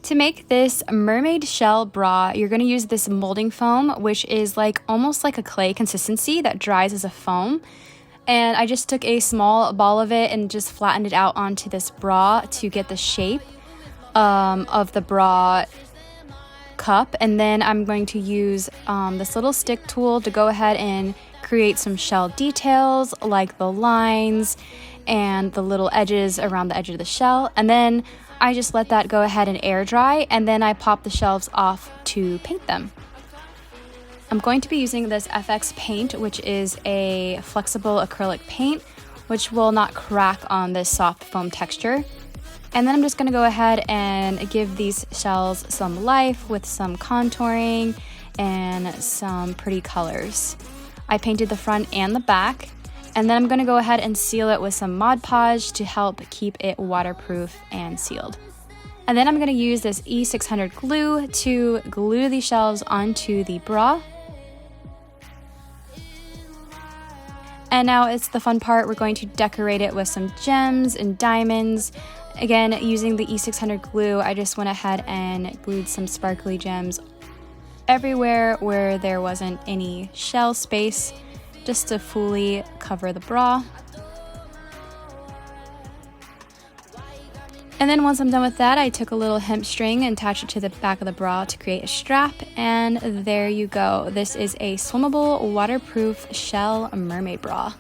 To make this mermaid shell bra, you're going to use this molding foam, which is like almost like a clay consistency that dries as a foam. And I just took a small ball of it and just flattened it out onto this bra to get the shape of the bra cup. And then I'm going to use this little stick tool to go ahead and create some shell details like the lines and the little edges around the edge of the shell. And then I just let that go ahead and air dry, and then I pop the shelves off to paint them. I'm going to be using this FX paint, which is a flexible acrylic paint, which will not crack on this soft foam texture. And then I'm just going to go ahead and give these shells some life with some contouring and some pretty colors. I painted the front and the back. And then I'm going to go ahead and seal it with some Mod Podge to help keep it waterproof and sealed. And then I'm going to use this E600 glue to glue these shelves onto the bra. And now it's the fun part. We're going to decorate it with some gems and diamonds. Again, using the E600 glue, I just went ahead and glued some sparkly gems everywhere where there wasn't any shell space, just to fully cover the bra. And then once I'm done with that, I took a little hemp string and attached it to the back of the bra to create a strap, and there you go. This is a swimmable, waterproof shell mermaid bra.